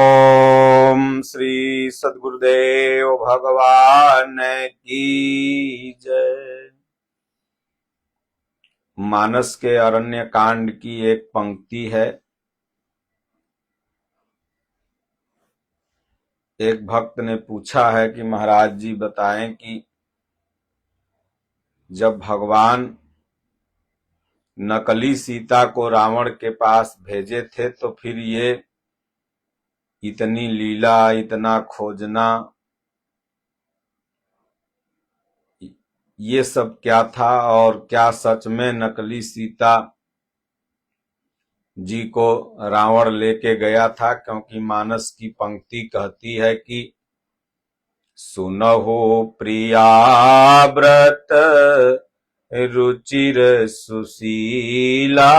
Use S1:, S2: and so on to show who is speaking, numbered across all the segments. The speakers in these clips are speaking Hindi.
S1: ओम श्री सद्गुरुदेव भगवान की जय। मानस के अरण्य कांड की एक पंक्ति है। एक भक्त ने पूछा है कि महाराज जी बताएं कि जब भगवान नकली सीता को रावण के पास भेजे थे तो फिर ये इतनी लीला, इतना खोजना, ये सब क्या था? और क्या सच में नकली सीता जी को रावण लेके गया था? क्योंकि मानस की पंक्ति कहती है कि सुनहु प्रिया व्रत रुचिर सुशीला,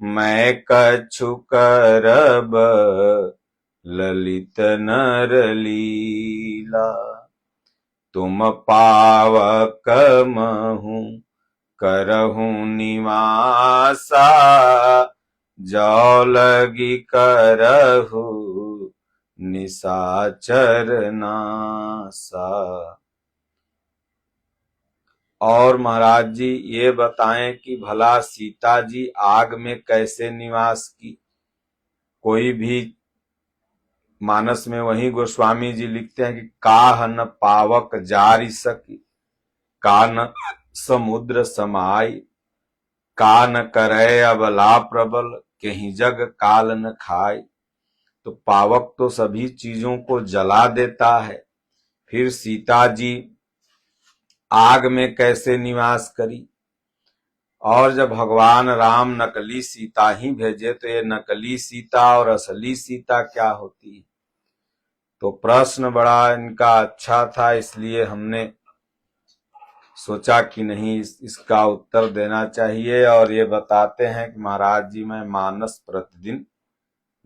S1: मैं कछु करब ललित नर लीला, तुम पावक महु करहु निवासा, जौ लगी करहु निशाचर नासा। और महाराज जी ये बताएं कि भला सीता जी आग में कैसे निवास की? कोई भी मानस में वही गोस्वामी जी लिखते हैं कि काह न पावक जारी सकी, का न समुद्र समाई, का न करे अबला प्रबल, कहीं जग काल न खाए। तो पावक तो सभी चीजों को जला देता है, फिर सीता जी आग में कैसे निवास करी? और जब भगवान राम नकली सीता ही भेजे तो ये नकली सीता और असली सीता क्या होती है? तो प्रश्न बड़ा इनका अच्छा था, इसलिए हमने सोचा कि नहीं इसका उत्तर देना चाहिए। और ये बताते हैं कि महाराज जी मैं मानस प्रतिदिन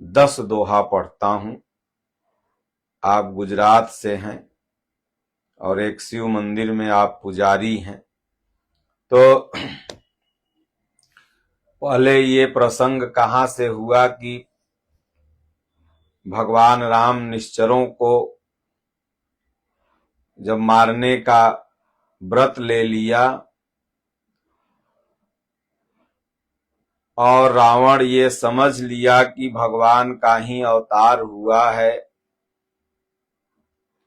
S1: 10 दोहा पढ़ता हूं। आप गुजरात से हैं और एक शिव मंदिर में आप पुजारी हैं, तो पहले ये प्रसंग कहां से हुआ कि भगवान राम निश्चरों को जब मारने का व्रत ले लिया और रावण ये समझ लिया कि भगवान का ही अवतार हुआ है,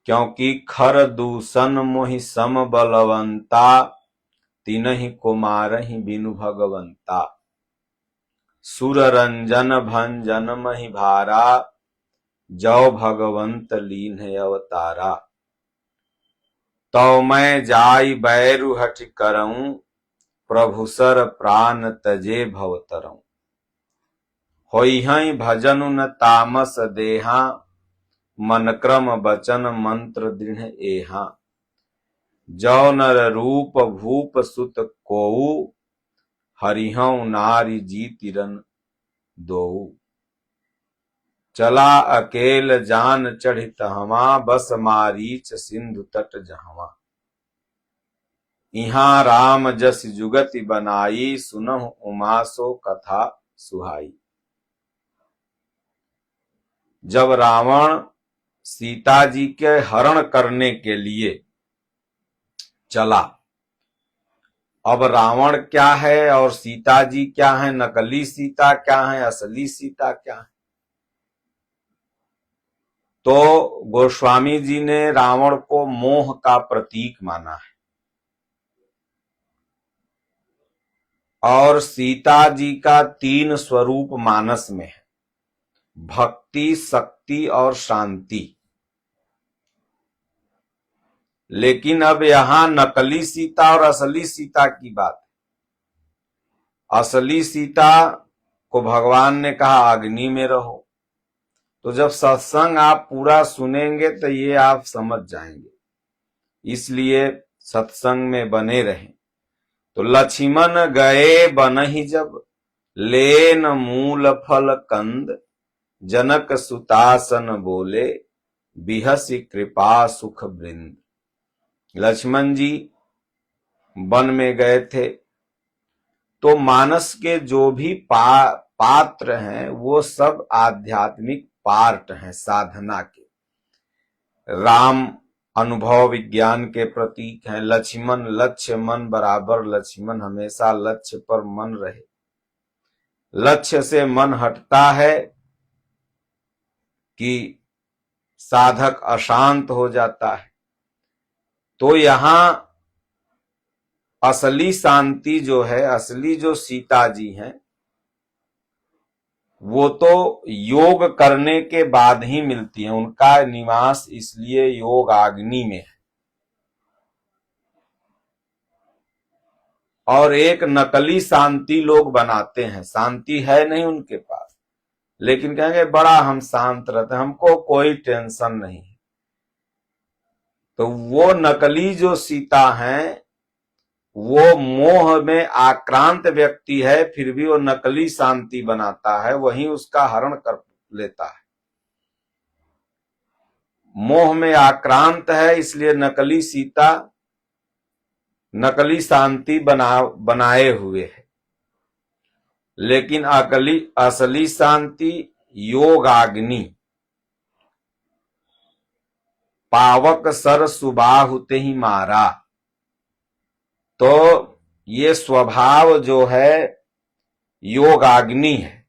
S1: क्योंकि खर दूषण मोहि सम बलवंता, तीनहि कुमारहि बिनु भगवंता, सुर रंजन भंजन महि भारा, जौ भगवंत लीन अवतारा, तो मैं जाई बैरु हठ करऊं, प्रभु सर प्राण तजे भवतरऊं, होइहै भजनु न तामस देहा, मन क्रम बचन मंत्र दृढ़ एहा, जौ नर रूप भूप सुत कोउ, हरिहौ नारी जीतिरन दोउ, चला अकेल जान चढ़ित हवा, बस मारीच सिंधु तट जहवा, इहाँ राम जस जुगति बनाई, सुनहु उमा सो कथा सुहाई। जब रावण सीता जी के हरण करने के लिए चला, अब रावण क्या है और सीता जी क्या है, नकली सीता क्या है, असली सीता क्या है? तो गोस्वामी जी ने रावण को मोह का प्रतीक माना है और सीता जी का 3 स्वरूप मानस में है, भक्ति, शक्ति और शांति। लेकिन अब यहां नकली सीता और असली सीता की बात है। असली सीता को भगवान ने कहा अग्नि में रहो। तो जब सत्संग आप पूरा सुनेंगे तो ये आप समझ जाएंगे, इसलिए सत्संग में बने रहें। तो लक्ष्मण गए बनहि जब, लेन मूल फल कंद, जनक सुतासन बोले, बिहसी कृपा सुख वृंद। लक्ष्मण जी वन में गए थे, तो मानस के जो भी पात्र हैं वो सब आध्यात्मिक पार्ट हैं साधना के। राम अनुभव विज्ञान के प्रतीक हैं। लक्ष्मण लक्ष्य मन बराबर, लक्ष्मण हमेशा लक्ष्य पर मन रहे। लक्ष्य से मन हटता है कि साधक अशांत हो जाता है। तो यहां असली शांति जो है, असली जो सीता जी हैं, वो तो योग करने के बाद ही मिलती है। उनका निवास इसलिए योग अग्नि में है। और एक नकली शांति लोग बनाते हैं, शांति है नहीं उनके पास, लेकिन कहेंगे बड़ा हम शांत रहते हैं, हमको कोई टेंशन नहीं। तो वो नकली जो सीता हैं, वो मोह में आक्रांत व्यक्ति है, फिर भी वो नकली शांति बनाता है, वही उसका हरण कर लेता है। मोह में आक्रांत है, इसलिए नकली सीता नकली शांति बनाए हुए है। लेकिन असली शांति योगाग्नि। पावक सर सुबाहुते ही मारा। तो ये स्वभाव जो है योगाग्नि है।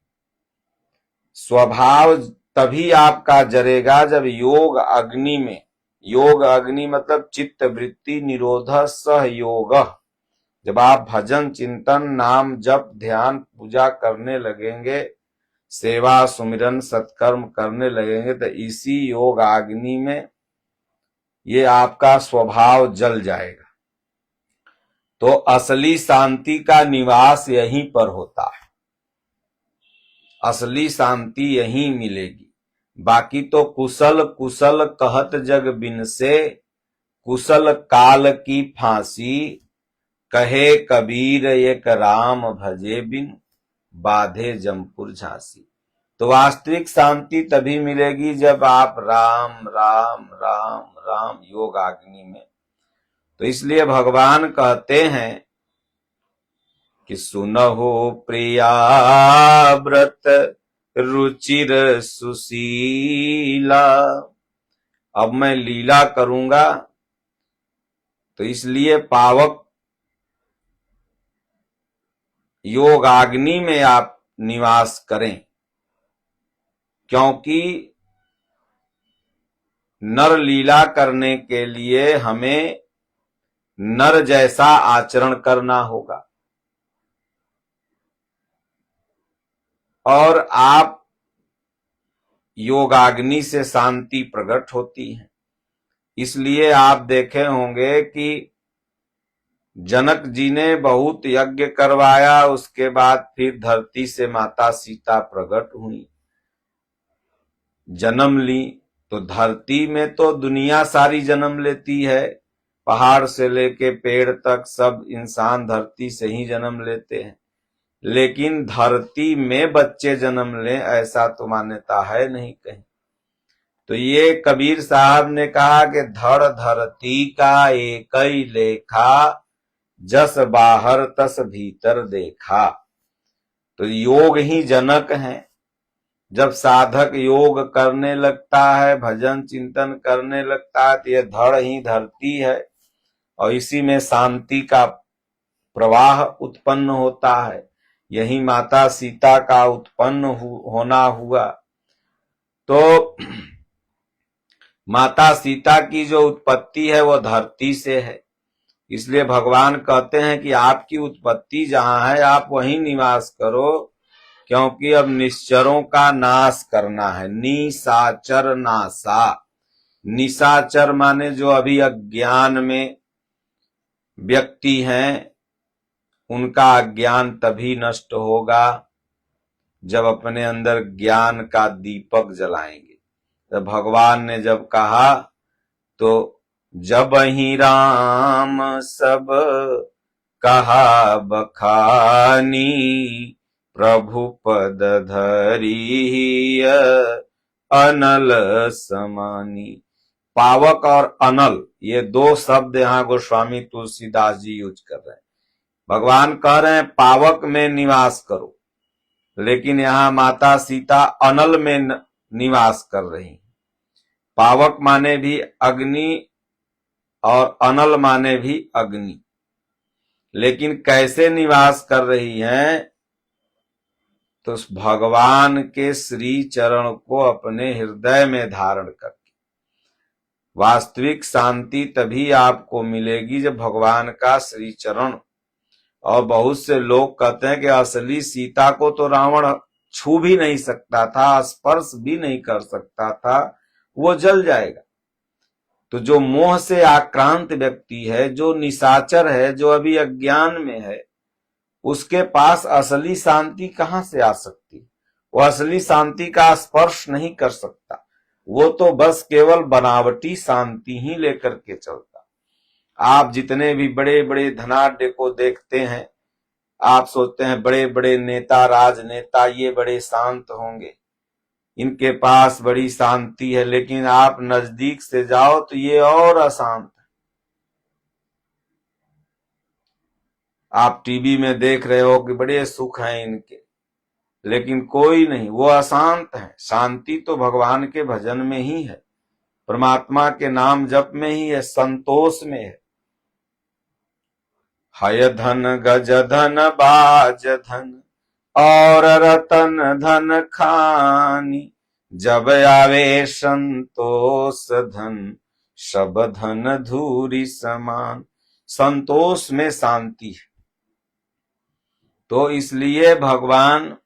S1: स्वभाव तभी आपका जरेगा जब योग अग्नि में, योग अग्नि मतलब चित्त वृत्ति निरोध सहयोग, जब आप भजन चिंतन नाम जप ध्यान पूजा करने लगेंगे, सेवा सुमिरन सत्कर्म करने लगेंगे, तो इसी योग अग्नि में ये आपका स्वभाव जल जाएगा। तो असली शांति का निवास यहीं पर होता है। असली शांति यहीं मिलेगी। बाकी तो कुशल कुशल कहत जग बिन से, कुशल काल की फांसी, कहे कबीर एक राम भजे बिन, बाधे जमपुर झांसी। तो वास्तविक शांति तभी मिलेगी जब आप राम राम राम राम योगाग्नि में। तो इसलिए भगवान कहते हैं कि सुनहो प्रिया व्रत रुचिर सुशीला। अब मैं लीला करूंगा, तो इसलिए पावक योगाग्नि में आप निवास करें, क्योंकि नर लीला करने के लिए हमें नर जैसा आचरण करना होगा। और आप योगाग्नि से शांति प्रकट होती है। इसलिए आप देखे होंगे कि जनक जी ने बहुत यज्ञ करवाया, उसके बाद फिर धरती से माता सीता प्रकट हुई, जन्म ली। तो धरती में तो दुनिया सारी जन्म लेती है, पहाड़ से लेके पेड़ तक सब इंसान धरती से ही जन्म लेते हैं। लेकिन धरती में बच्चे जन्म लें ऐसा तो मान्यता है नहीं कहीं। तो ये कबीर साहब ने कहा कि धड़ धरती का एक ही लेखा, जस बाहर तस भीतर देखा। तो योग ही जनक है। जब साधक योग करने लगता है, भजन चिंतन करने लगता है, तो ये धड़ ही धरती है और इसी में शांति का प्रवाह उत्पन्न होता है। यही माता सीता का उत्पन्न होना हुआ। तो माता सीता की जो उत्पत्ति है वो धरती से है। इसलिए भगवान कहते हैं कि आपकी उत्पत्ति जहां है आप वहीं निवास करो, क्योंकि अब निश्चरों का नाश करना है। निशाचर नासा। निशाचर माने जो अभी अज्ञान में व्यक्ति हैं, उनका अज्ञान तभी नष्ट होगा जब अपने अंदर ज्ञान का दीपक जलाएंगे। तो भगवान ने जब कहा तो जब ही राम सब कहा बखानी, प्रभु पद धरी अनल समानी। पावक और अनल ये दो शब्द यहाँ गोस्वामी तुलसीदास जी यूज कर रहे हैं। भगवान कह रहे हैं पावक में निवास करो, लेकिन यहाँ माता सीता अनल में निवास कर रही हैं। पावक माने भी अग्नि और अनल माने भी अग्नि, लेकिन कैसे निवास कर रही हैं? तो उस भगवान के श्री चरण को अपने हृदय में धारण करके। वास्तविक शांति तभी आपको मिलेगी जब भगवान का श्री चरण। और बहुत से लोग कहते हैं कि असली सीता को तो रावण छू भी नहीं सकता था, स्पर्श भी नहीं कर सकता था, वो जल जाएगा। तो जो मोह से आक्रांत व्यक्ति है, जो निशाचर है, जो अभी अज्ञान में है, उसके पास असली शांति कहां से आ सकती? वो असली शांति का स्पर्श नहीं कर सकता। वो तो बस केवल बनावटी शांति ही लेकर के चलता। आप जितने भी बड़े बड़े धनाढ्य को देखते हैं, आप सोचते हैं बड़े बड़े नेता, राजनेता ये बड़े शांत होंगे, इनके पास बड़ी शांति है, लेकिन आप नजदीक से जाओ तो ये और अशांत है। आप टीवी में देख रहे हो कि बड़े सुख हैं इनके, लेकिन कोई नहीं, वो अशांत है। शांति तो भगवान के भजन में ही है, परमात्मा के नाम जप में ही है, संतोष में है। हय धन गज धन बाज धन और रतन धन खानी, जब आवे संतोष धन सब धन धूरी समान। संतोष में शांति है। तो इसलिए भगवान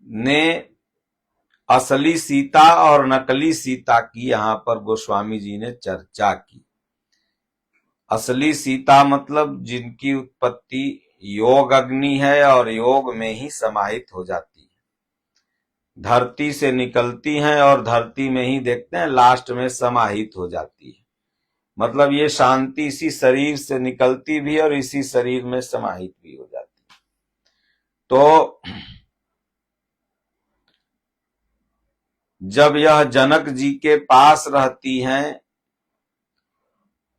S1: ने असली सीता और नकली सीता की यहां पर गोस्वामी जी ने चर्चा की। असली सीता मतलब जिनकी उत्पत्ति योग अग्नि है और योग में ही समाहित हो जाती है, धरती से निकलती हैं और धरती में ही देखते हैं लास्ट में समाहित हो जाती है। मतलब ये शांति इसी शरीर से निकलती भी और इसी शरीर में समाहित भी हो जाती है। तो जब यह जनक जी के पास रहती हैं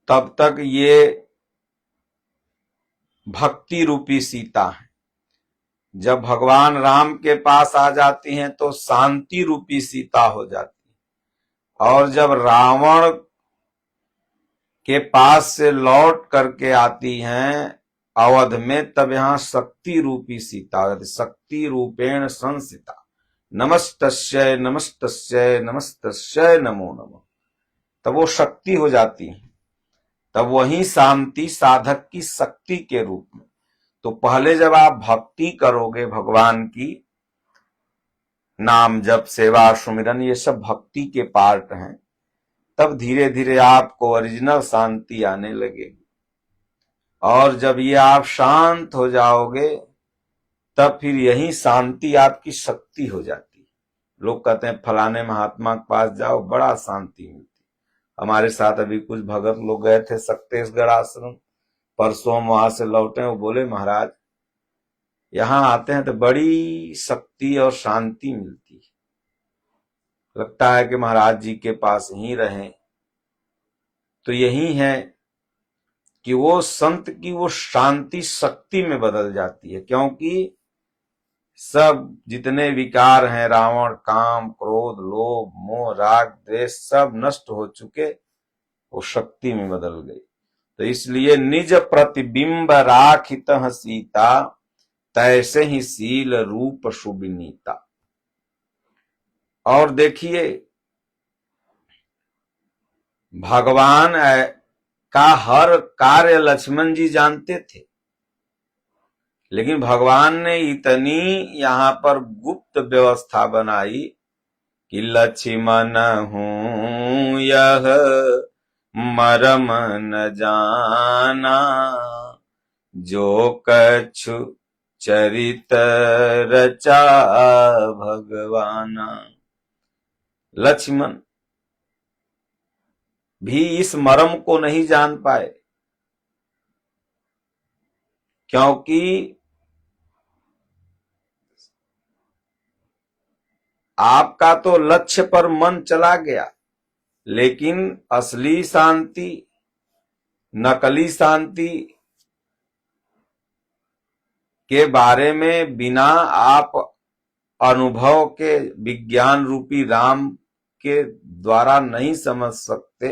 S1: तब तक ये भक्ति रूपी सीता है। जब भगवान राम के पास आ जाती हैं तो शांति रूपी सीता हो जाती है। और जब रावण के पास से लौट करके आती हैं अवध में, तब यहां शक्ति रूपी सीता, शक्ति रूपेण संसिता, नमस्तस्यै नमस्तस्यै नमस्तस्यै नमो नमः, तब वो शक्ति हो जाती है। तब वही शांति साधक की शक्ति के रूप में। तो पहले जब आप भक्ति करोगे भगवान की, नाम जप सेवा सुमिरन ये सब भक्ति के पार्ट हैं, तब धीरे धीरे आपको ओरिजिनल शांति आने लगेगी। और जब ये आप शांत हो जाओगे तब फिर यही शांति आपकी शक्ति हो जाती है। लोग कहते हैं फलाने महात्मा के पास जाओ बड़ा शांति मिलती। हमारे साथ अभी कुछ भगत लोग गए थे सक्तेशगढ़ आश्रम, परसों वहां से लौटे, वो बोले महाराज यहां आते हैं तो बड़ी शक्ति और शांति मिलती है, लगता है कि महाराज जी के पास ही रहें। तो यही है कि वो संत की वो शांति शक्ति में बदल जाती है, क्योंकि सब जितने विकार हैं, रावण, काम, क्रोध, लोभ, मोह, राग, द्वेष, सब नष्ट हो चुके, वो शक्ति में बदल गई। तो इसलिए निज प्रतिबिंब राखित सीता, तैसे ही शील रूप शुभिनीता। और देखिए भगवान का हर कार्य लक्ष्मण जी जानते थे, लेकिन भगवान ने इतनी यहां पर गुप्त व्यवस्था बनाई कि लक्ष्मण हूं यह मरम न जाना, जो कछु चरित रचा भगवाना। लक्ष्मण भी इस मर्म को नहीं जान पाए, क्योंकि आपका तो लक्ष्य पर मन चला गया, लेकिन असली शांति, नकली शांति के बारे में बिना आप अनुभव के विज्ञान रूपी राम के द्वारा नहीं समझ सकते।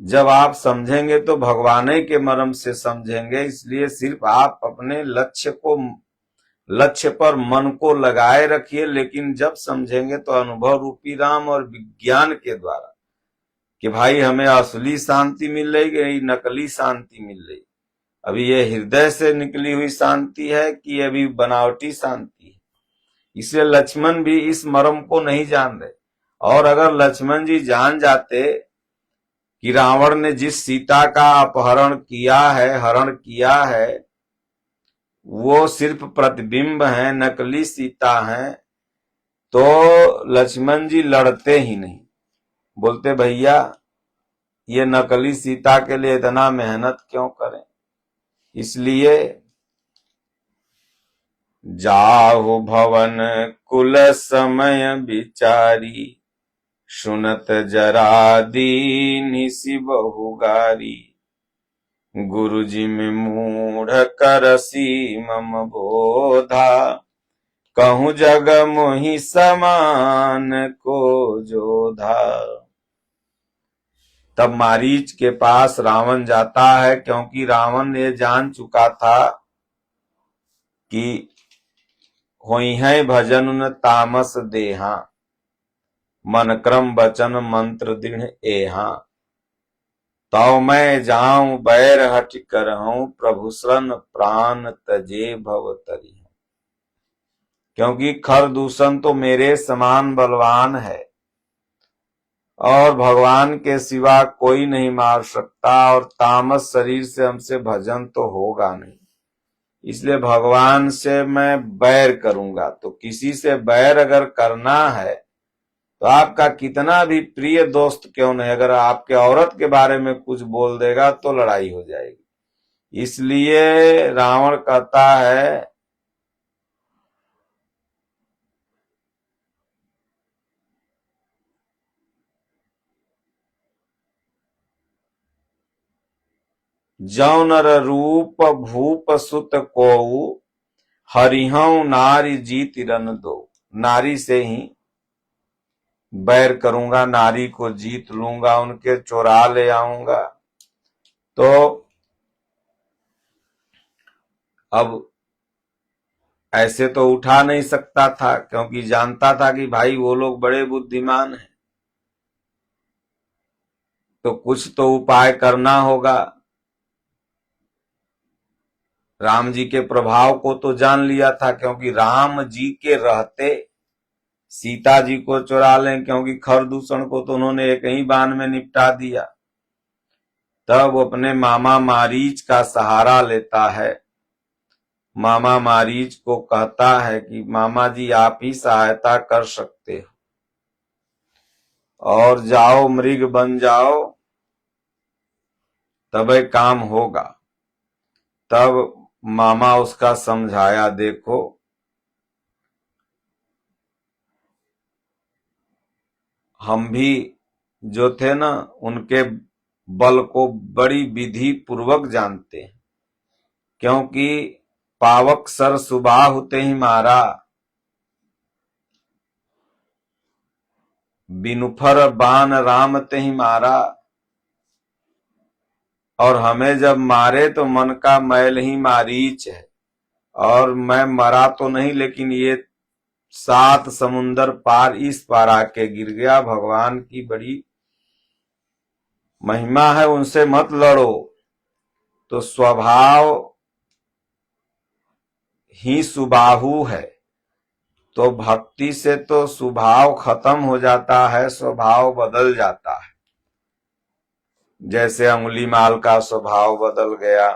S1: जब आप समझेंगे तो भगवान के मर्म से समझेंगे। इसलिए सिर्फ आप अपने लक्ष्य पर मन को लगाए रखिए, लेकिन जब समझेंगे तो अनुभव रूपी राम और विज्ञान के द्वारा कि भाई हमें असली शांति मिल रही है, नकली शांति मिल रही, अभी ये हृदय से निकली हुई शांति है कि अभी बनावटी शांति है। इसलिए लक्ष्मण भी इस मर्म को नहीं जान रहे। और अगर लक्ष्मण जी जान जाते कि रावण ने जिस सीता का अपहरण किया है, हरण किया है, वो सिर्फ प्रतिबिंब है, नकली सीता है, तो लक्ष्मण जी लड़ते ही नहीं। बोलते भैया ये नकली सीता के लिए इतना मेहनत क्यों करें। इसलिए जाहु भवन कुल समय विचारी, सुनत जरा दीन सी बहुगारी, गुरुजी में मूढ़ करसी मम बोधा, कहूं जग मोहि समान को जोधा। तब मारीच के पास रावण जाता है, क्योंकि रावण ये जान चुका था कि होई है भजन उन तामस देहा, मन क्रम वचन मंत्र दृढ़ एहा, तो मैं जाऊं बैर हट करहूं, प्रभु शरण प्राण तजे भव तरी। क्योंकि खर दूषण तो मेरे समान बलवान है और भगवान के सिवा कोई नहीं मार सकता, और तामस शरीर से हमसे भजन तो होगा नहीं। इसलिए भगवान से मैं बैर करूंगा। तो किसी से बैर अगर करना है तो आपका कितना भी प्रिय दोस्त क्यों नहीं, अगर आपके औरत के बारे में कुछ बोल देगा तो लड़ाई हो जाएगी। इसलिए रावण कहता है जौ नर रूप भूप सुत कोऊ, हरिहं नारी जीत रन दो। नारी से ही बैर करूंगा, नारी को जीत लूंगा, उनके चोरा ले आऊंगा। तो अब ऐसे तो उठा नहीं सकता था, क्योंकि जानता था कि भाई वो लोग बड़े बुद्धिमान हैं, तो कुछ तो उपाय करना होगा। राम जी के प्रभाव को तो जान लिया था, क्योंकि राम जी के रहते सीता जी को चुरा लें, क्योंकि खरदूषण को तो उन्होंने एक ही बाण में निपटा दिया। तब अपने मामा मारीच का सहारा लेता है। मामा मारीच को कहता है कि मामा जी आप ही सहायता कर सकते हो, और जाओ मृग बन जाओ, तब काम होगा। तब मामा उसका समझाया, देखो हम भी जो थे ना, उनके बल को बड़ी विधि पूर्वक जानते हैं, क्योंकि पावक सर सुबह होते ही मारा, बिनुफर बान राम ते ही मारा, और हमें जब मारे तो मन का मैल ही मारीच है। और मैं मरा तो नहीं, लेकिन ये 7 समुंदर पार इस पार आके गिर गया। भगवान की बड़ी महिमा है, उनसे मत लड़ो। तो स्वभाव ही सुबाहु है, तो भक्ति से तो स्वभाव खत्म हो जाता है, स्वभाव बदल जाता है। जैसे अंगुलीमाल का स्वभाव बदल गया,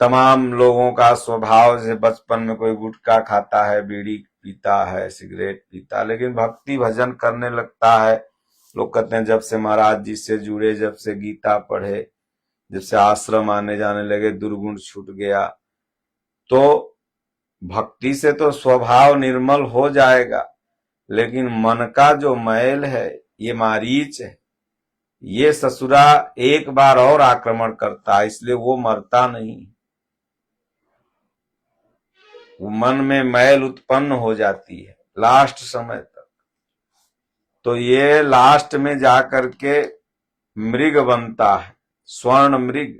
S1: तमाम लोगों का स्वभाव, जैसे बचपन में कोई गुटखा खाता है, बीड़ी पीता है, सिगरेट पीता, लेकिन भक्ति भजन करने लगता है। लोग कहते हैं जब से महाराज जी से जुड़े, जब से गीता पढ़े, जब से आश्रम आने जाने लगे, दुर्गुण छूट गया। तो भक्ति से तो स्वभाव निर्मल हो जाएगा, लेकिन मन का जो मैल है, ये मारीच है, ये ससुरा एक बार और आक्रमण करता है, इसलिए वो मरता नहीं। वो मन में मैल उत्पन्न हो जाती है लास्ट समय तक। तो ये लास्ट में जाकर के मृग बनता है, स्वर्ण मृग।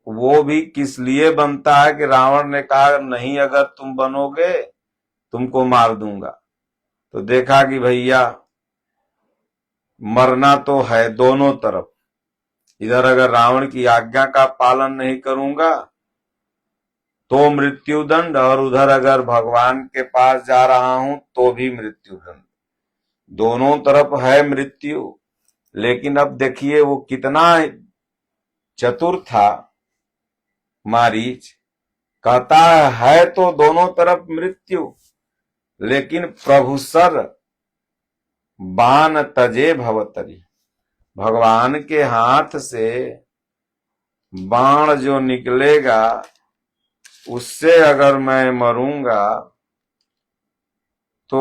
S1: वो भी किस लिए बनता है कि रावण ने कहा नहीं अगर तुम बनोगे तुमको मार दूंगा। तो देखा कि भैया मरना तो है दोनों तरफ, इधर अगर रावण की आज्ञा का पालन नहीं करूंगा तो मृत्युदंड, और उधर अगर भगवान के पास जा रहा हूं तो भी मृत्युदंड। दोनों तरफ है मृत्यु। लेकिन अब देखिए वो कितना चतुर था मारीच, कहता है तो दोनों तरफ मृत्यु, लेकिन प्रभु सर बाण तजे भवतरी, भगवान के हाथ से बाण जो निकलेगा उससे अगर मैं मरूंगा तो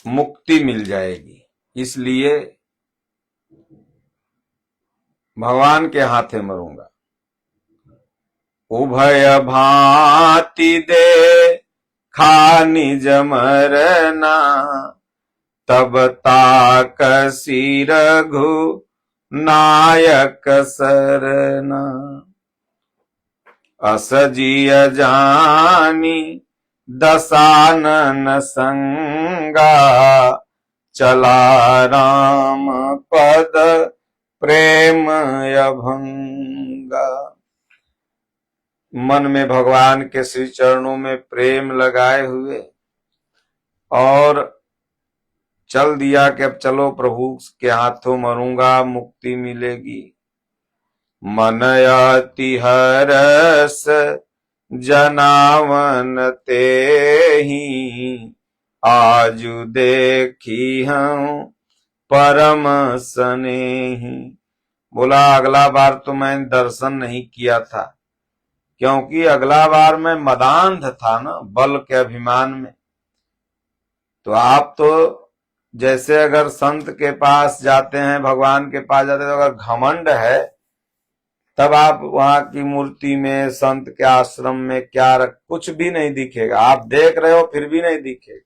S1: मुक्ति मिल जाएगी। इसलिए भगवान के हाथे मरूंगा। उभय भांति दे खानी जमरना, तब ताकसी रघु नायक सरना। असजिय जानी दसानन संगा, चला राम पद प्रेम अभंगा। मन में भगवान के श्री चरणों में प्रेम लगाए हुए और चल दिया कि अब चलो प्रभु के हाथों मरूंगा, मुक्ति मिलेगी। मन अति हरस जनावन तेहि, आजु देखी हूं परम स्नेही। बोला अगला बार तो मैं दर्शन नहीं किया था, क्योंकि अगला बार मैं मदांध था ना, बल के अभिमान में। तो आप तो जैसे अगर संत के पास जाते हैं, भगवान के पास जाते हैं, तो अगर घमंड है तब आप वहां की मूर्ति में, संत के आश्रम में क्या रख, कुछ भी नहीं दिखेगा। आप देख रहे हो फिर भी नहीं दिखेगा।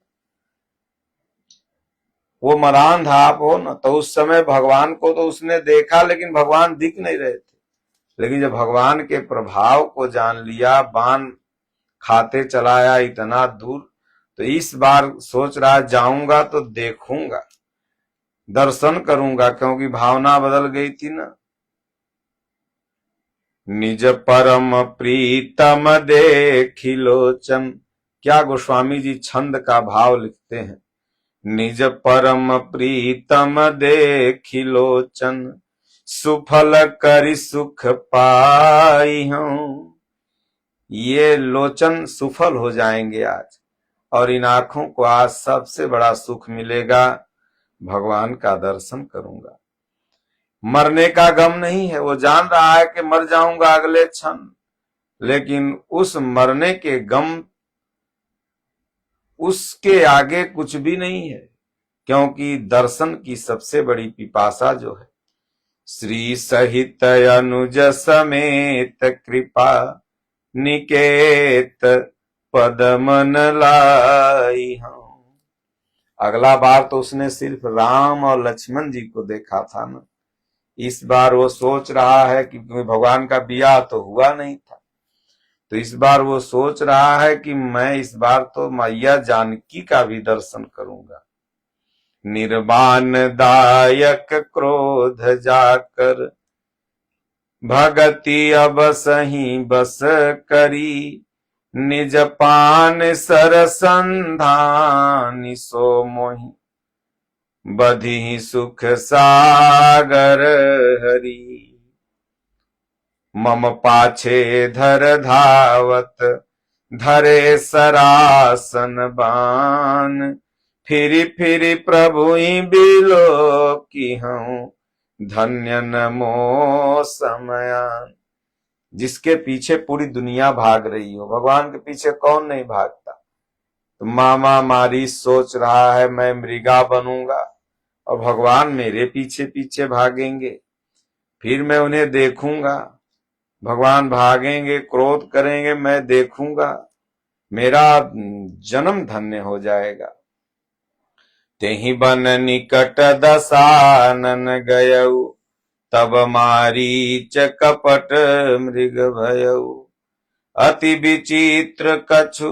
S1: वो मदांध आप हो ना, तो उस समय भगवान को तो उसने देखा लेकिन भगवान दिख नहीं रहे थे। लेकिन जब भगवान के प्रभाव को जान लिया, बाण खाते चलाया इतना दूर, तो इस बार सोच रहा जाऊंगा तो देखूंगा, दर्शन करूंगा, क्योंकि भावना बदल गई थी ना। निज परम प्रीतम देखि लोचन, क्या गोस्वामी जी छंद का भाव लिखते हैं। निज परम प्रीतम देखि लोचन, सुफल करि सुख पाई हूं। ये लोचन सुफल हो जाएंगे आज, और इन आंखों को आज सबसे बड़ा सुख मिलेगा, भगवान का दर्शन करूंगा। मरने का गम नहीं है, वो जान रहा है कि मर जाऊंगा अगले क्षण, लेकिन उस मरने के गम, उसके आगे कुछ भी नहीं है, क्योंकि दर्शन की सबसे बड़ी पिपासा जो है, श्री सहित अनुज समेत कृपा निकेत पद मन लाई हूं। अगला बार तो उसने सिर्फ राम और लक्ष्मण जी को देखा था ना, इस बार वो सोच रहा है कि भगवान का ब्याह तो हुआ नहीं था, तो इस बार वो सोच रहा है कि मैं इस बार तो मैया जानकी का भी दर्शन करूंगा। निर्वाण दायक क्रोध जाकर, भगति अब सही बस करी। निज पान सरसंधान सो मोहि, बधी सुख सागर हरि। मम पाछे धर धावत, धरे सरासन बान। फिरी फिरी प्रभु ही बिलो की हूं, धन्य नमो समयान। जिसके पीछे पूरी दुनिया भाग रही हो, भगवान के पीछे कौन नहीं भागता। तो मामा मारी सोच रहा है मैं मृगा बनूंगा, और भगवान मेरे पीछे पीछे भागेंगे, फिर मैं उन्हें देखूंगा। भगवान भागेंगे, क्रोध करेंगे, मैं देखूंगा, मेरा जन्म धन्य हो जाएगा। तेहि बन निकट दसानन गयऊ, तब मारीच कपट मृग भयऊ। अति विचित्र कछु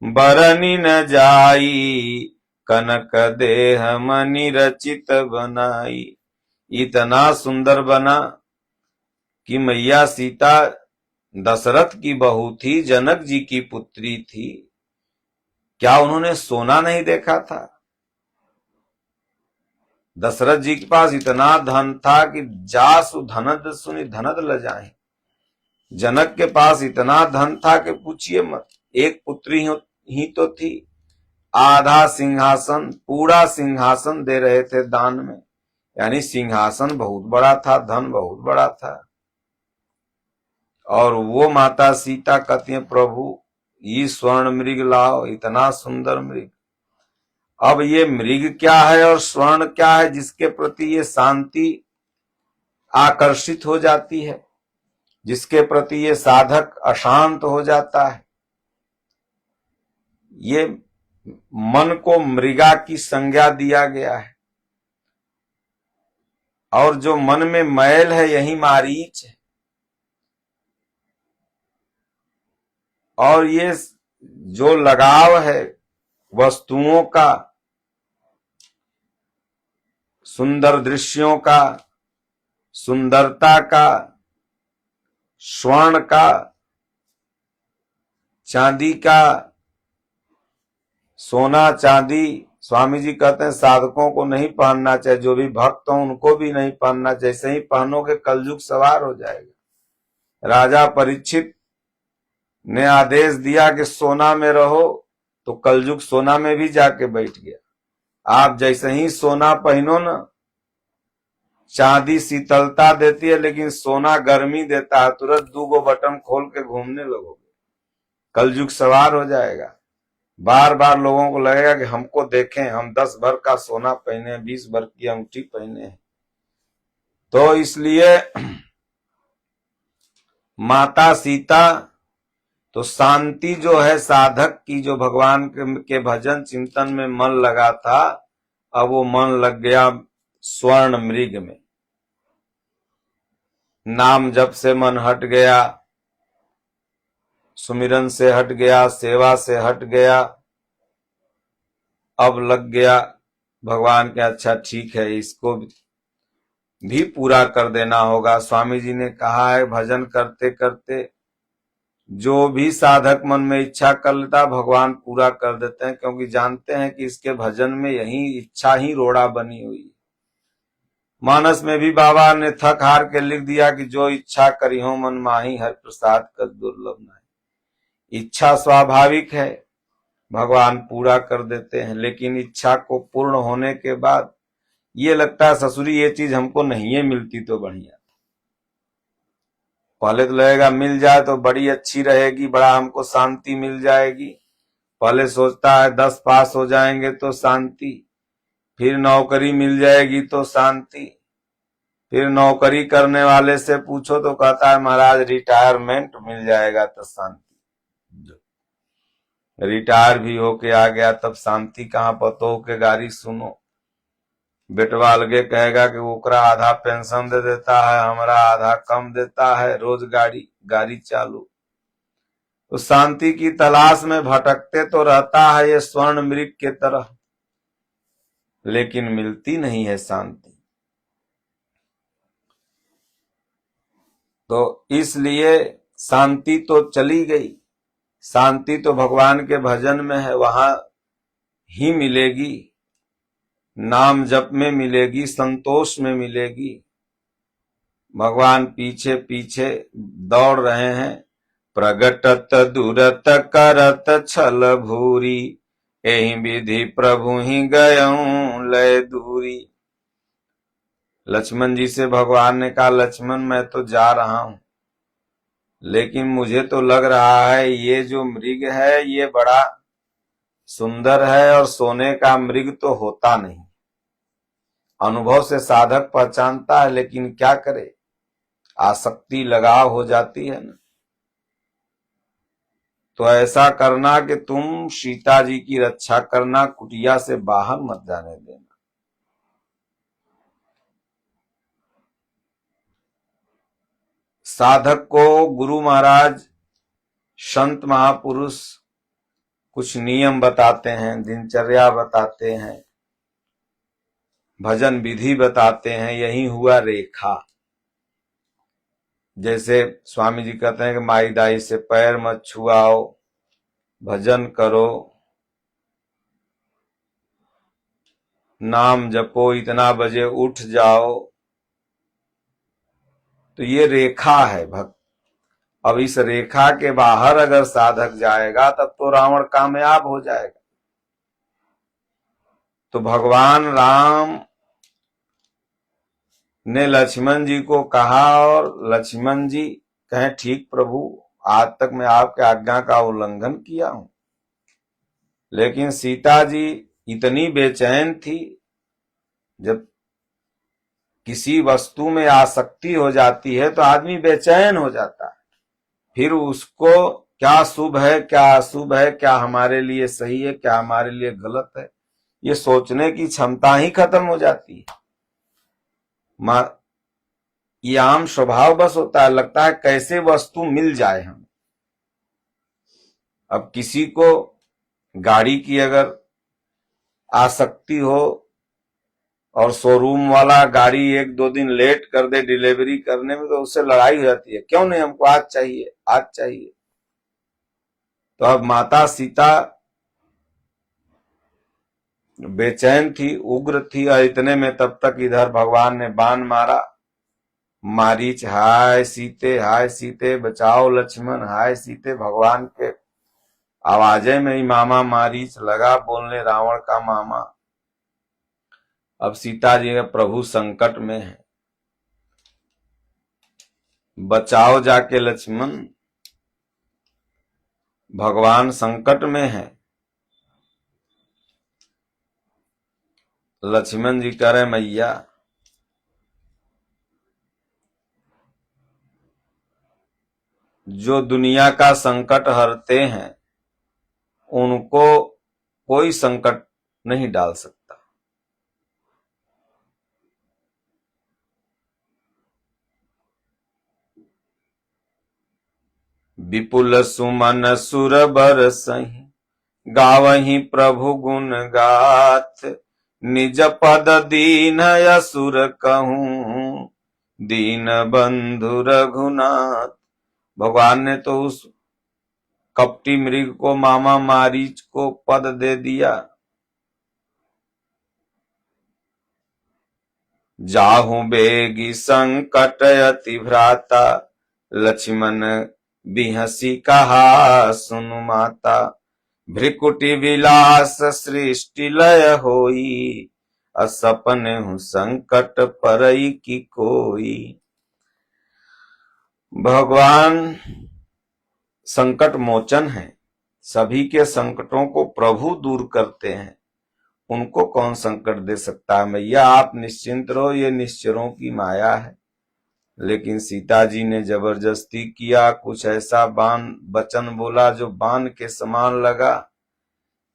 S1: बरनी न जाई, कनक देह मनि रचित बनाई। इतना सुंदर बना कि मैया सीता दशरथ की बहू थी, जनक जी की पुत्री थी। क्या उन्होंने सोना नहीं देखा था? दशरथ जी के पास इतना धन था कि जासु धनद सुनि धनद लजाए। जनक के पास इतना धन था कि पूछिए मत। एक पुत्री ही तो थी, आधा सिंहासन, पूरा सिंहासन दे रहे थे दान में। यानी सिंहासन बहुत बड़ा था, धन बहुत बड़ा था। और वो माता सीता कहती है, प्रभु ये स्वर्ण मृग लाओ, इतना सुंदर मृग। अब ये मृग क्या है और स्वर्ण क्या है जिसके प्रति ये शांति आकर्षित हो जाती है, जिसके प्रति ये साधक अशांत हो जाता है? ये मन को मृगा की संज्ञा दिया गया है, और जो मन में मैल है यही मारीच है। और ये जो लगाव है वस्तुओं का, सुंदर दृश्यों का, सुंदरता का, स्वर्ण का, चांदी का, सोना चांदी, स्वामी जी कहते हैं साधकों को नहीं पहनना चाहिए, जो भी भक्त हो उनको भी नहीं पहनना चाहिए। जैसे ही पहनोगे कलयुग सवार हो जाएगा। राजा परीक्षित ने आदेश दिया कि सोना में रहो, तो कलयुग सोना में भी जाके बैठ गया। आप जैसे ही सोना पहनो ना, चांदी शीतलता देती है लेकिन सोना गर्मी देता है। तुरंत 2 बटन खोल के घूमने लगोगे, कलयुग सवार हो जाएगा। बार बार लोगों को लगेगा कि हमको देखें, हम 10 भर का सोना पहने, 20 भर की अंगूठी पहने। तो इसलिए माता सीता तो शांति जो है साधक की, जो भगवान के भजन चिंतन में मन लगा था, अब वो मन लग गया स्वर्ण मृग में। नाम जप से मन हट गया, सुमिरन से हट गया, सेवा से हट गया। अब लग गया भगवान के, अच्छा ठीक है इसको भी पूरा कर देना होगा। स्वामी जी ने कहा है भजन करते करते जो भी साधक मन में इच्छा कर लेता भगवान पूरा कर देते हैं, क्योंकि जानते हैं कि इसके भजन में यही इच्छा ही रोड़ा बनी हुई है। मानस में भी बाबा ने थक हार के लिख दिया कि जो इच्छा करी हो मन माही, हर प्रसाद कर दुर्लभ नहीं। इच्छा स्वाभाविक है, भगवान पूरा कर देते हैं, लेकिन इच्छा को पूर्ण होने के बाद ये लगता है ससुरी ये चीज हमको नहीं मिलती तो बढ़िया। पहले तो लगेगा मिल जाए तो बड़ी अच्छी रहेगी, बड़ा हमको शांति मिल जाएगी। पहले सोचता है 10 पास हो जाएंगे तो शांति, फिर नौकरी मिल जाएगी तो शांति, फिर नौकरी करने वाले से पूछो तो कहता है महाराज रिटायरमेंट मिल जाएगा तो शांति। रिटायर भी होके आ गया तब शांति कहाँ? पतो के गाड़ी सुनो, बेटवा अलगे कहेगा कि ओकरा आधा पेंशन दे देता है, हमारा आधा कम देता है, रोज गाड़ी चालू। तो शांति की तलाश में भटकते तो रहता है ये स्वर्ण मृग के तरह, लेकिन मिलती नहीं है शांति। तो इसलिए शांति तो चली गई। शांति तो भगवान के भजन में है, वहां ही मिलेगी, नाम जप में मिलेगी, संतोष में मिलेगी। भगवान पीछे पीछे दौड़ रहे हैं। प्रगटत दूरत करत छल भूरी, एहि विधि प्रभु ही गयऊं लय दूरी। लक्ष्मण जी से भगवान ने कहा लक्ष्मण मैं तो जा रहा हूं, लेकिन मुझे तो लग रहा है ये जो मृग है ये बड़ा सुंदर है, और सोने का मृग तो होता नहीं। अनुभव से साधक पहचानता है, लेकिन क्या करे, आसक्ति लगाव हो जाती है ना। तो ऐसा करना कि तुम सीता जी की रक्षा करना, कुटिया से बाहर मत जाने देना। साधक को गुरु महाराज, संत महापुरुष कुछ नियम बताते हैं, दिनचर्या बताते हैं, भजन विधि बताते हैं। यही हुआ रेखा। जैसे स्वामी जी कहते हैं कि माई दाई से पैर मत छुआओ, भजन करो, नाम जपो, इतना बजे उठ जाओ। तो ये रेखा है भक्त। अब इस रेखा के बाहर अगर साधक जाएगा तब तो रावण कामयाब हो जाएगा। तो भगवान राम ने लक्ष्मण जी को कहा और लक्ष्मण जी कहें ठीक प्रभु, आज तक मैं आपके आज्ञा का उल्लंघन किया हूं। लेकिन सीता जी इतनी बेचैन थी, जब किसी वस्तु में आसक्ति हो जाती है तो आदमी बेचैन हो जाता है। फिर उसको क्या शुभ है, क्या अशुभ है, क्या हमारे लिए सही है, क्या हमारे लिए गलत है, ये सोचने की क्षमता ही खत्म हो जाती है। ये आम स्वभाव बस होता है, लगता है कैसे वस्तु मिल जाए हमें। अब किसी को गाड़ी की अगर आसक्ति हो और शोरूम वाला गाड़ी 1-2 दिन लेट कर दे डिलीवरी करने में, तो उससे लड़ाई हो जाती है, क्यों नहीं, हमको आज चाहिए, आज चाहिए। तो अब माता सीता बेचैन थी, उग्र थी, और इतने में तब तक इधर भगवान ने बाण मारा। मारीच हाय सीते बचाओ लक्ष्मण, हाय सीते। भगवान के आवाजे में ही मामा मारीच लगा बोलने, रावण का मामा। अब सीता जी का प्रभु संकट में है, बचाओ जाके लक्ष्मण, भगवान संकट में है। लक्ष्मण जी कह रहे मैया जो दुनिया का संकट हरते हैं उनको कोई संकट नहीं डाल सकता। विपुल सुमन सुर बरसहि, गावहि प्रभु गुण गाथ। निज पद दीन असुर कहूं, दीन बंधु रघुनाथ। भगवान ने तो उस कपटी मृग को, मामा मारीच को पद दे दिया। जाहु बेगी संकट अति भ्राता, लक्ष्मण बिहसी कहा सुनु माता। भ्रिकुटी विलास सृष्टि लय होई, असपन हूँ संकट परई की कोई। भगवान संकट मोचन है, सभी के संकटों को प्रभु दूर करते हैं। उनको कौन संकट दे सकता है। मैया आप निश्चिंत रहो, ये निश्चरों की माया है। लेकिन सीता जी ने जबरदस्ती किया, कुछ ऐसा बाण वचन बोला जो बाण के समान लगा।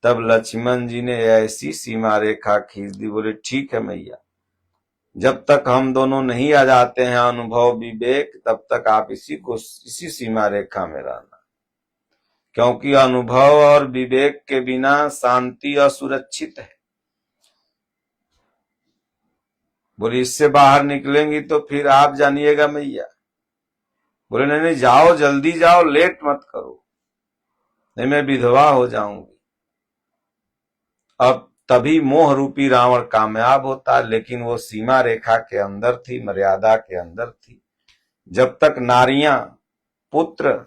S1: तब लक्ष्मण जी ने ऐसी सीमा रेखा खींच दी, बोले ठीक है मैया, जब तक हम दोनों नहीं आ जाते हैं अनुभव विवेक, तब तक आप इसी सीमा रेखा में रहना। क्योंकि अनुभव और विवेक के बिना शांति असुरक्षित है। बोले इससे बाहर निकलेंगी तो फिर आप जानिएगा मैया। बोले नहीं नहीं, जाओ जल्दी जाओ, लेट मत करो, नहीं मैं विधवा हो जाऊंगी। अब तभी मोह रूपी रावण कामयाब होता, लेकिन वो सीमा रेखा के अंदर थी, मर्यादा के अंदर थी। जब तक नारियां, पुत्र,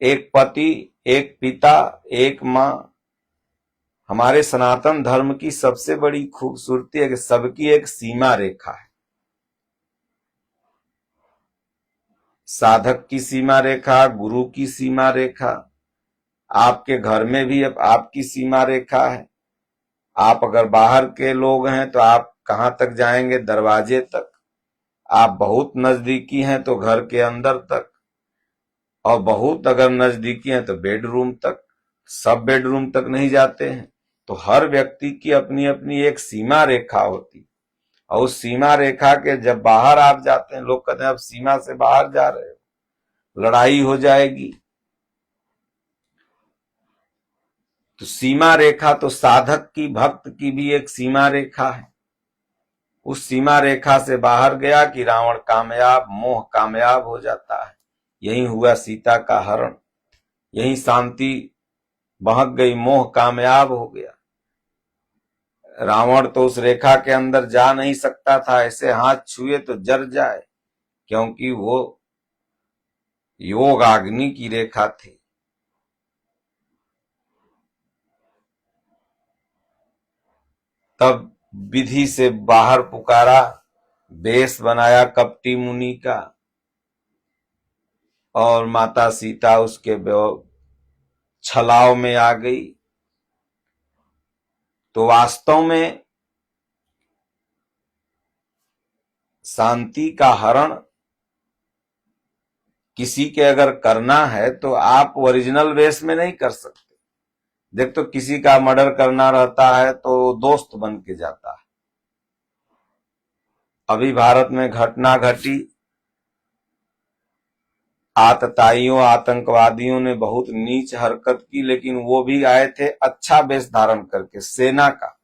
S1: एक पति, एक पिता, एक मां, हमारे सनातन धर्म की सबसे बड़ी खूबसूरती है कि सबकी एक सीमा रेखा है। साधक की सीमा रेखा, गुरु की सीमा रेखा, आपके घर में भी अब आपकी सीमा रेखा है। आप अगर बाहर के लोग हैं तो आप कहां तक जाएंगे? दरवाजे तक। आप बहुत नजदीकी हैं तो घर के अंदर तक, और बहुत अगर नजदीकी हैं तो बेडरूम तक। सब बेडरूम तक नहीं जाते हैं। तो हर व्यक्ति की अपनी अपनी एक सीमा रेखा होती, और उस सीमा रेखा के जब बाहर आप जाते हैं, लोग कहते हैं अब सीमा से बाहर जा रहे हो, लड़ाई हो जाएगी। तो सीमा रेखा तो साधक की, भक्त की भी एक सीमा रेखा है। उस सीमा रेखा से बाहर गया कि रावण कामयाब, मोह कामयाब हो जाता है। यही हुआ सीता का हरण, यही शांति बहक गई, मोह कामयाब हो गया। रावण तो उस रेखा के अंदर जा नहीं सकता था, ऐसे हाथ छुए तो जर जाए, क्योंकि वो योग अग्नि की रेखा थी। तब विधि से बाहर पुकारा, वेश बनाया कपटी मुनि का, और माता सीता उसके छलाव में आ गई। तो वास्तव में शांति का हरण किसी के अगर करना है तो आप ओरिजिनल वेश में नहीं कर सकते। देख, तो किसी का मर्डर करना रहता है तो दोस्त बन के जाता है। अभी भारत में घटना घटी, आतताइयों, आतंकवादियों ने बहुत नीच हरकत की, लेकिन वो भी आए थे अच्छा वेश धारण करके, सेना का।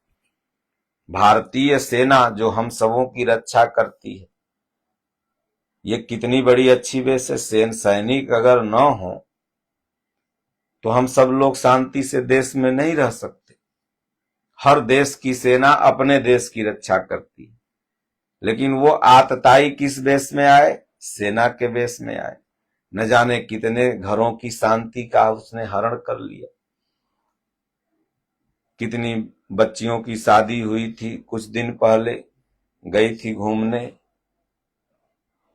S1: भारतीय सेना जो हम सबों की रक्षा करती है, ये कितनी बड़ी अच्छी वेश है। सैनिक अगर न हो तो हम सब लोग शांति से देश में नहीं रह सकते। हर देश की सेना अपने देश की रक्षा करती है, लेकिन वो आतताई किस वेश में आए? सेना के वेश में आए। न जाने कितने घरों की शांति का उसने हरण कर लिया। कितनी बच्चियों की शादी हुई थी, कुछ दिन पहले गई थी घूमने,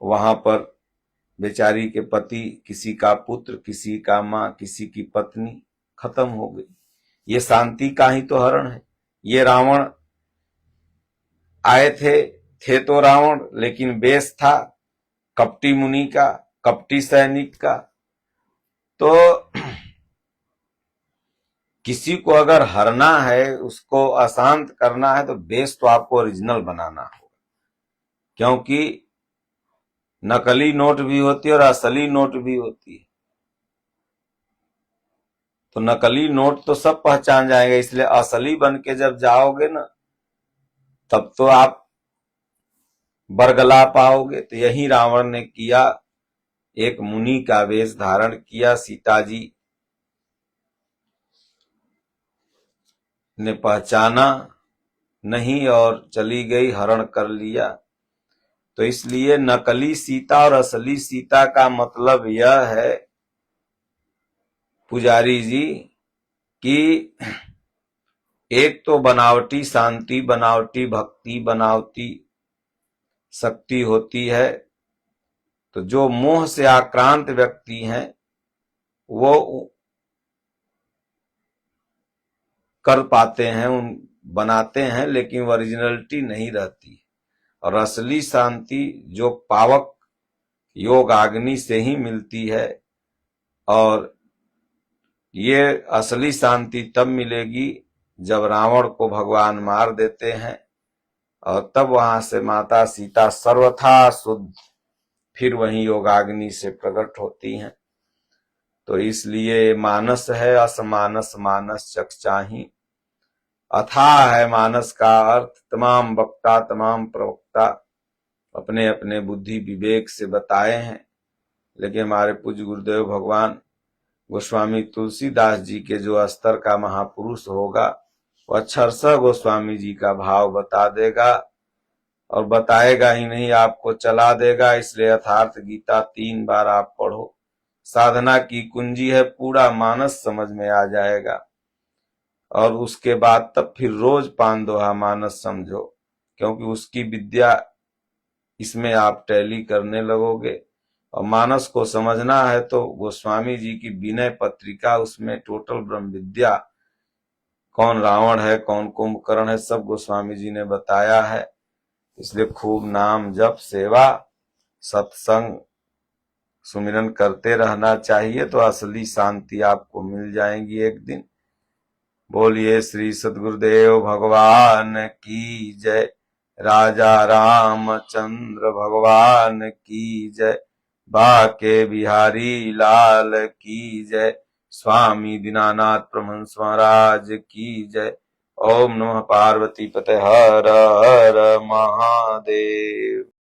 S1: वहां पर बेचारी के पति, किसी का पुत्र, किसी का मां, किसी की पत्नी खत्म हो गई। ये शांति का ही तो हरण है। ये रावण आए थे तो रावण, लेकिन वेश था कपटी मुनि का, कपटी सैनिक का। तो किसी को अगर हरना है, उसको अशांत करना है, तो बेस तो आपको ओरिजिनल बनाना होगा। क्योंकि नकली नोट भी होती है और असली नोट भी होती है। तो नकली नोट तो सब पहचान जाएंगे, इसलिए असली बन के जब जाओगे ना, तब तो आप बरगला पाओगे। तो यही रावण ने किया, एक मुनि का वेश धारण किया। सीता जी ने पहचाना नहीं और चली गई, हरण कर लिया। तो इसलिए नकली सीता और असली सीता का मतलब यह है पुजारी जी कि एक तो बनावटी शांति, बनावटी भक्ति, बनावटी शक्ति होती है। तो जो मोह से आक्रांत व्यक्ति हैं वो कर पाते हैं, उन बनाते हैं, लेकिन ओरिजिनलिटी नहीं रहती। और असली शांति जो पावक योग अग्नि से ही मिलती है, और ये असली शांति तब मिलेगी जब रावण को भगवान मार देते हैं, और तब वहां से माता सीता सर्वथा शुद्ध फिर वही योगाग्नि से प्रकट होती हैं। तो इसलिए मानस है असमानस, मानस चकचाही। अथाह है मानस का अर्थ। तमाम वक्ता, तमाम प्रवक्ता अपने अपने बुद्धि विवेक से बताए हैं, लेकिन हमारे पूज्य गुरुदेव भगवान गोस्वामी तुलसीदास जी के जो स्तर का महापुरुष होगा, वह अक्षरशः गोस्वामी जी का भाव बता देगा, और बताएगा ही नहीं, आपको चला देगा। इसलिए यथार्थ गीता 3 बार आप पढ़ो, साधना की कुंजी है, पूरा मानस समझ में आ जाएगा। और उसके बाद तब फिर रोज 5 दोहा मानस समझो, क्योंकि उसकी विद्या इसमें आप टैली करने लगोगे। और मानस को समझना है तो गोस्वामी जी की विनय पत्रिका, उसमें टोटल ब्रह्म विद्या, कौन रावण है, कौन कुंभकर्ण है, सब गोस्वामी जी ने बताया है। इसलिए खूब नाम जप सेवा सत्संग सुमिरन करते रहना चाहिए, तो असली शांति आपको मिल जाएगी एक दिन। बोलिए श्री सद्गुरुदेव भगवान की जय, राजा रामचंद्र भगवान की जय, बाके बिहारी लाल की जय, स्वामी दीनानाथ परमहंस महाराज की जय। ओम नमः पार्वती पते हर हर महादेव।